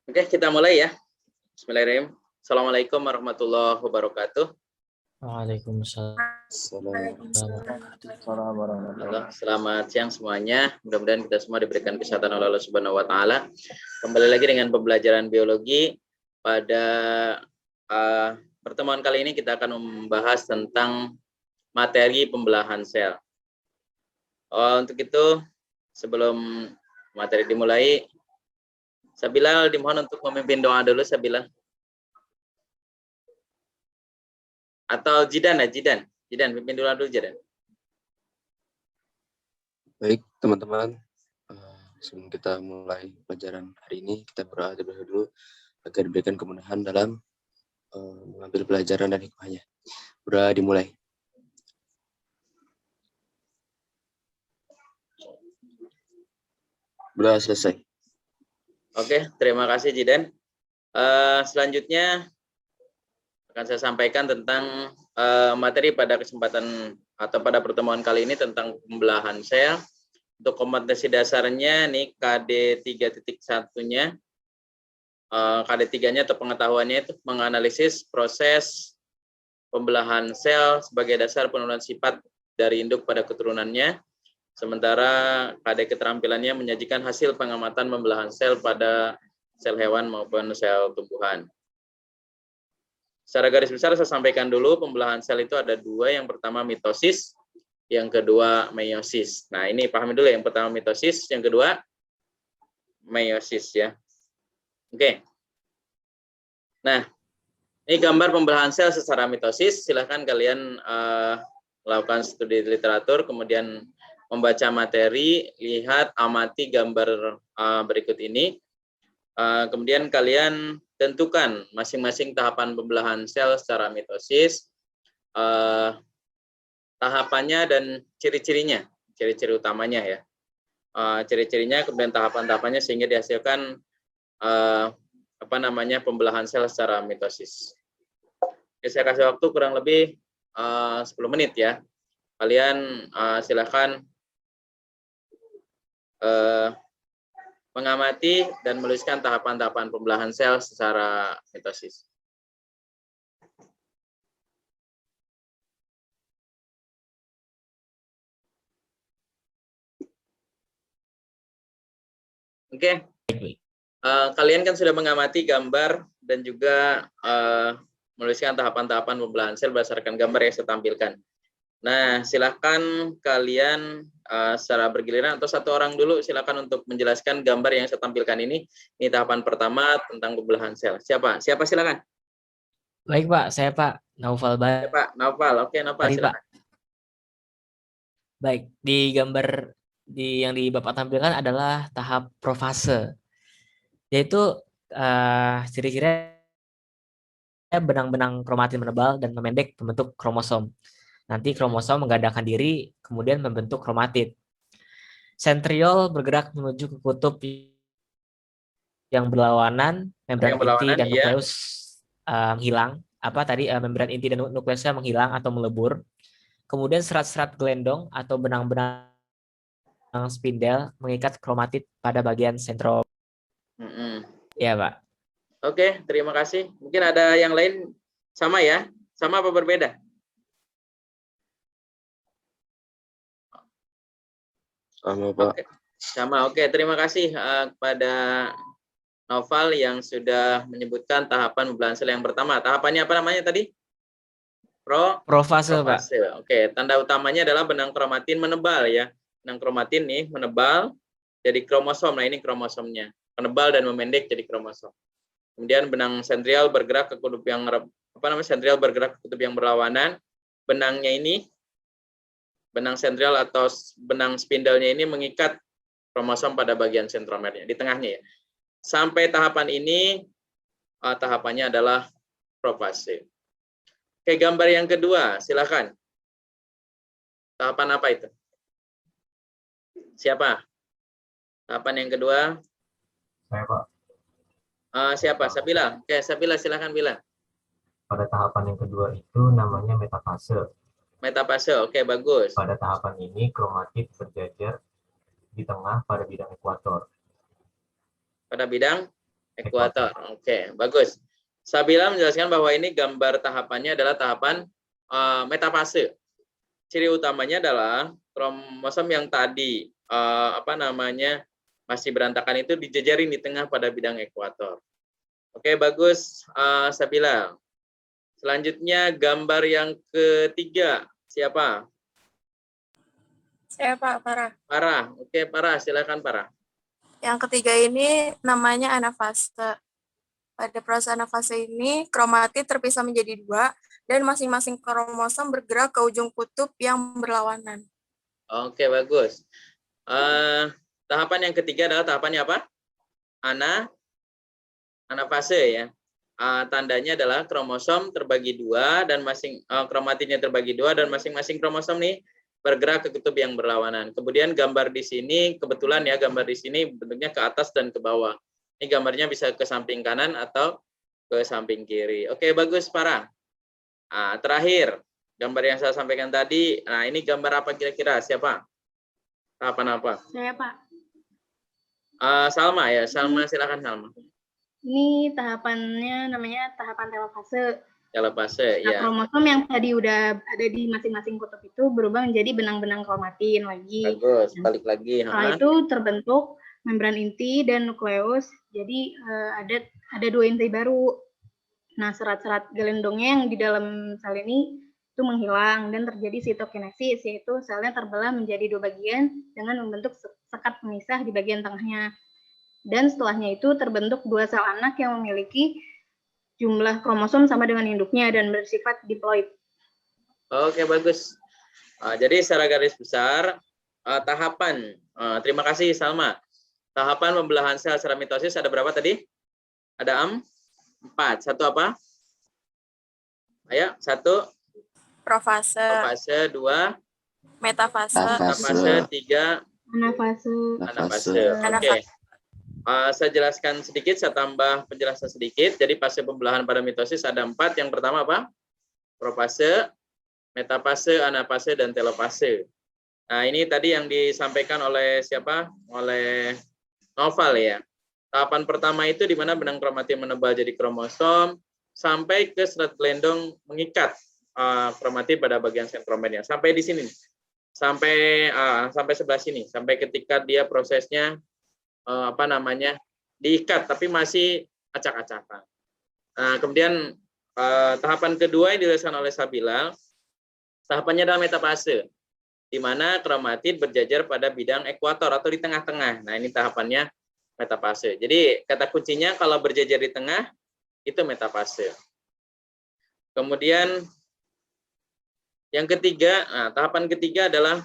Oke, kita mulai ya. Bismillahirrahmanirrahim. Assalamualaikum warahmatullahi wabarakatuh. Waalaikumsalam. Halo, selamat siang semuanya. Mudah-mudahan kita semua diberikan kesehatan oleh Allah Subhanahu wa taala. Kembali lagi dengan pembelajaran biologi. Pada pertemuan kali ini kita akan membahas tentang materi pembelahan sel. Untuk itu, sebelum materi dimulai, Sabila dimohon untuk memimpin doa dulu, Sabila. Atau Jidan, pimpin dulu Jidan. Baik, teman-teman. Sebelum kita mulai pelajaran hari ini, kita berdoa terlebih dahulu agar diberikan kemudahan dalam mengambil pelajaran dan hikmahnya. Berdoa dimulai. Berdoa selesai. Oke, terima kasih Jidan. Selanjutnya akan saya sampaikan tentang materi pada kesempatan atau pada pertemuan kali ini tentang pembelahan sel. Untuk kompetensi dasarnya nih KD 3.1-nya. KD 3-nya atau pengetahuannya itu menganalisis proses pembelahan sel sebagai dasar penurunan sifat dari induk pada keturunannya. Sementara KD keterampilannya menyajikan hasil pengamatan pembelahan sel pada sel hewan maupun sel tumbuhan. Secara garis besar saya sampaikan dulu pembelahan sel itu ada dua. Yang pertama mitosis, yang kedua meiosis. Nah ini pahami dulu, yang pertama mitosis, yang kedua meiosis ya. Oke. Nah ini gambar pembelahan sel secara mitosis. Silahkan kalian lakukan studi literatur, kemudian membaca materi, lihat, amati gambar berikut ini. Kemudian kalian tentukan masing-masing tahapan pembelahan sel secara mitosis, tahapannya dan ciri-cirinya, ciri-ciri utamanya ya. Ciri-cirinya, kemudian tahapan-tahapannya sehingga dihasilkan pembelahan sel secara mitosis. Oke, saya kasih waktu kurang lebih 10 menit ya. Kalian silakan mengamati dan menuliskan tahapan-tahapan pembelahan sel secara mitosis. Oke. Kalian kan sudah mengamati gambar dan juga menuliskan tahapan-tahapan pembelahan sel berdasarkan gambar yang saya tampilkan. Nah, silakan kalian secara bergiliran atau satu orang dulu silakan untuk menjelaskan gambar yang saya tampilkan ini. Ini tahapan pertama tentang pembelahan sel. Siapa? Siapa silakan? Baik Pak, saya Pak Naufal Ya, Pak Naufal. Oke, Naufal silakan. Pak. Baik, di gambar yang di Bapak tampilkan adalah tahap profase. Yaitu ciri-ciri benang-benang kromatin menebal dan memendek membentuk kromosom. Nanti kromosom menggandakan diri, kemudian membentuk kromatid. Sentriol bergerak menuju ke kutub yang berlawanan, membran inti dan nukleus menghilang. Membran inti dan nukleusnya menghilang atau melebur. Kemudian serat-serat gelendong atau benang-benang spindel mengikat kromatid pada bagian sentrom. Ya, Pak. Oke, terima kasih. Mungkin ada yang lain sama ya? Sama apa berbeda? Sama, Pak. Oke. Sama, oke. Terima kasih kepada Naufal yang sudah menyebutkan tahapan pembelahan sel yang pertama. Tahapannya apa namanya tadi? Profase, Pak. Oke, tanda utamanya adalah benang kromatin menebal ya. Benang kromatin nih menebal jadi kromosom. Nah, ini kromosomnya. Menebal dan memendek jadi kromosom. Kemudian benang sentrial bergerak ke kutub yang sentrial bergerak ke kutub yang berlawanan. Benangnya ini, benang sentrial atau benang spindelnya ini mengikat kromosom pada bagian sentromernya di tengahnya ya. Sampai tahapan ini tahapannya adalah profase. Oke, gambar yang kedua, silakan. Tahapan apa itu? Siapa? Tahapan yang kedua? Saya, Pak. Siapa? Sabila. Oke, Sabila silakan bilang. Pada tahapan yang kedua itu namanya metafase. Metafase, oke, bagus. Pada tahapan ini kromatid berjajar di tengah pada bidang ekuator. Pada bidang ekuator. Oke, bagus. Sabila menjelaskan bahwa ini gambar tahapannya adalah tahapan metafase. Ciri utamanya adalah kromosom yang tadi masih berantakan itu dijejerin di tengah pada bidang ekuator. Oke, bagus, Sabila. Selanjutnya gambar yang ketiga, siapa? Saya Pak Farah. Farah. Oke, Farah, silakan Farah. Yang ketiga ini namanya anafase. Pada proses anafase ini, kromatid terpisah menjadi 2 dan masing-masing kromosom bergerak ke ujung kutub yang berlawanan. Oke, bagus. Tahapan yang ketiga adalah tahapannya apa? Anafase ya. Tandanya adalah kromosom terbagi 2 dan kromatidnya terbagi 2 dan masing-masing kromosom nih bergerak ke kutub yang berlawanan. Kemudian gambar di sini, kebetulan ya gambar di sini bentuknya ke atas dan ke bawah. Ini gambarnya bisa ke samping kanan atau ke samping kiri. Oke, bagus, Farah. Terakhir, gambar yang saya sampaikan tadi. Nah, ini gambar apa kira-kira? Siapa? Tahapan apa? Saya Pak. Salma ya, Salma silakan Salma. Ini tahapannya namanya tahapan telofase. Telofase, Nah, ya. kromosom yang tadi udah ada di masing-masing kutub itu berubah menjadi benang-benang kromatin lagi. Bagus, balik lagi. Setelah itu terbentuk membran inti dan nukleus. Jadi ada 2 inti baru. Nah, serat-serat gelendongnya yang di dalam sel ini itu menghilang dan terjadi sitokinesis, yaitu selnya terbelah menjadi 2 bagian dengan membentuk sekat pemisah di bagian tengahnya. Dan setelahnya itu terbentuk 2 sel anak yang memiliki jumlah kromosom sama dengan induknya dan bersifat diploid. Oke, bagus. Jadi secara garis besar, tahapan, terima kasih Salma. Tahapan pembelahan sel secara mitosis ada berapa tadi? Ada 4. Satu apa? Ayo, 1. Profase, Profase, 2. metafase, Metafase, 3. Anafase. Oke. Saya jelaskan sedikit, saya tambah penjelasan sedikit. Jadi fase pembelahan pada mitosis ada 4. Yang pertama apa? Profase, metafase, anafase, dan telofase. Nah, ini tadi yang disampaikan oleh siapa? Oleh Noval ya. Tahapan pertama itu di mana benang kromatid menebal jadi kromosom sampai ke serat gelendong mengikat kromatid pada bagian sentromernya. Sampai di sini. Sampai sebelah sini. Sampai ketika dia prosesnya diikat tapi masih acak-acakan. Nah, kemudian tahapan kedua yang dijelaskan oleh Sabila, tahapannya adalah metafase, di mana kromatid berjajar pada bidang ekuator atau di tengah-tengah. Nah, ini tahapannya metafase. Jadi kata kuncinya kalau berjajar di tengah itu metafase. Kemudian yang ketiga, tahapan ketiga adalah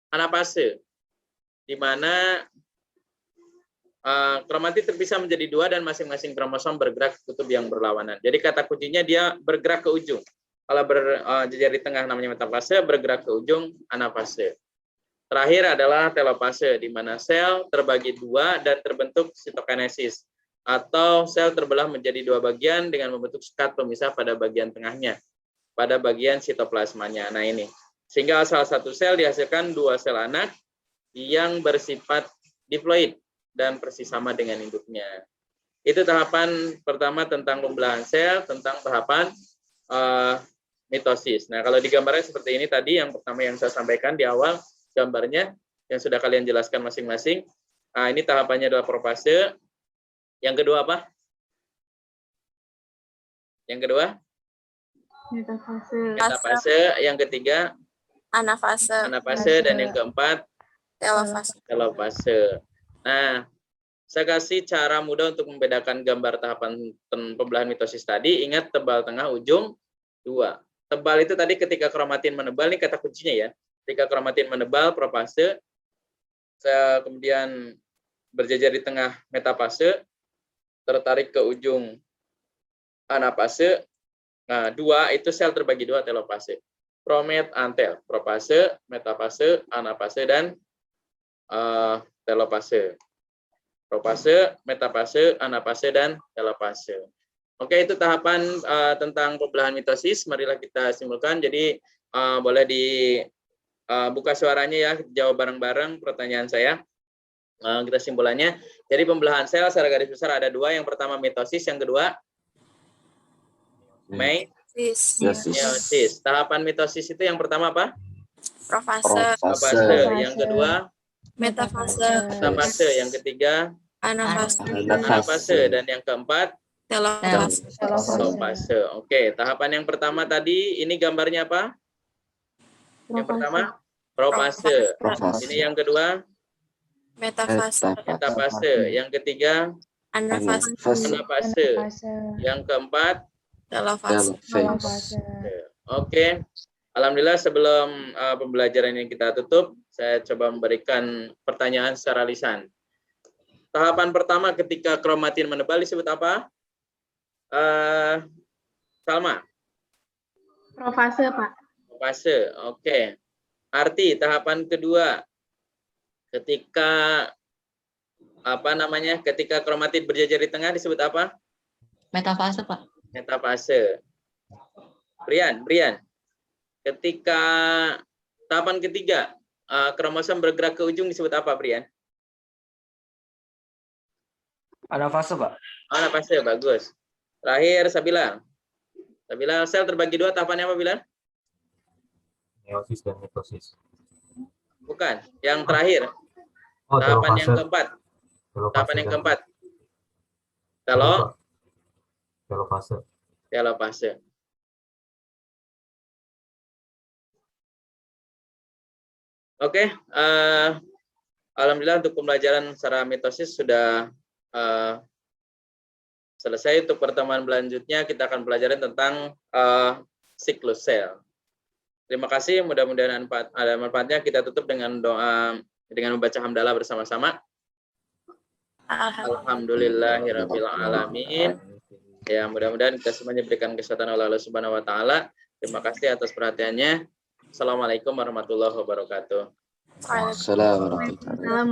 anafase, di mana kromatid terpisah menjadi 2 dan masing-masing kromosom bergerak ke kutub yang berlawanan. Jadi kata kuncinya dia bergerak ke ujung. Kalau berjajar di tengah namanya metafase, bergerak ke ujung anafase. Terakhir adalah telofase, di mana sel terbagi 2 dan terbentuk sitokinesis, atau sel terbelah menjadi 2 bagian dengan membentuk sekat pemisah pada bagian tengahnya, pada bagian sitoplasmanya. Nah ini, sehingga salah satu sel dihasilkan 2 sel anak yang bersifat diploid dan persis sama dengan induknya. Itu tahapan pertama tentang pembelahan sel, tentang tahapan mitosis. Nah, kalau digambarnya seperti ini tadi, yang pertama yang saya sampaikan di awal, gambarnya yang sudah kalian jelaskan masing-masing. Ini tahapannya adalah profase. Yang kedua apa? Yang kedua? Metafase. Yang ketiga? Anafase. Dan yang keempat? Telofase. Nah, saya kasih cara mudah untuk membedakan gambar tahapan pembelahan mitosis tadi. Ingat tebal tengah ujung 2. Tebal itu tadi ketika kromatin menebal, ini kata kuncinya ya. Ketika kromatin menebal, profase, kemudian berjajar di tengah metafase, tertarik ke ujung anafase. Nah, 2 itu sel terbagi 2, telofase. Promet, antel, profase, metafase, anafase, dan telofase. Profase, metafase, anafase, dan telofase. Oke, itu tahapan tentang pembelahan mitosis. Marilah kita simpulkan. Jadi boleh dibuka suaranya ya, jawab bareng-bareng pertanyaan saya. Kita simpulannya. Jadi pembelahan sel secara garis besar ada dua. Yang pertama mitosis, yang kedua meiosis. Tahapan mitosis itu yang pertama apa? Profase, Profase. Yang kedua metafase, yang ketiga anafase, dan yang keempat telofase. Oke, tahapan yang pertama tadi ini gambarnya apa? Yang pertama profase. Ini yang kedua metafase. Yang ketiga anafase. Yang keempat telofase. Oke. Alhamdulillah sebelum pembelajaran ini kita tutup, saya coba memberikan pertanyaan secara lisan. Tahapan pertama ketika kromatin menebal disebut apa? Salma? Profase, Pak. Profase, oke. Arti tahapan kedua ketika ketika kromatid berjajar di tengah disebut apa? Metafase, Pak. Metafase. Brian. Ketika tahapan ketiga kromosom bergerak ke ujung disebut apa, Brian? Anafase, Pak. Anafase, bagus. Terakhir Sabila. Sabila, sel terbagi dua, tahapannya apa, Bila? Meiosis dan mitosis. Bukan, yang terakhir. Oh, Tahapan yang telofase. keempat. Telofase Tahapan yang dan- keempat. Telofase. Telofase. Oke, alhamdulillah untuk pembelajaran secara mitosis sudah selesai. Untuk pertemuan selanjutnya kita akan belajar tentang siklus sel. Terima kasih, mudah-mudahan ada manfaatnya. Kita tutup dengan doa dengan membaca hamdalah bersama-sama. Alhamdulillahirabbil alamin. Ya, mudah-mudahan kita semuanya diberikan kesehatan oleh Allah Subhanahu wa taala. Terima kasih atas perhatiannya. Assalamualaikum warahmatullahi wabarakatuh. Assalamualaikum warahmatullahi wabarakatuh. Salam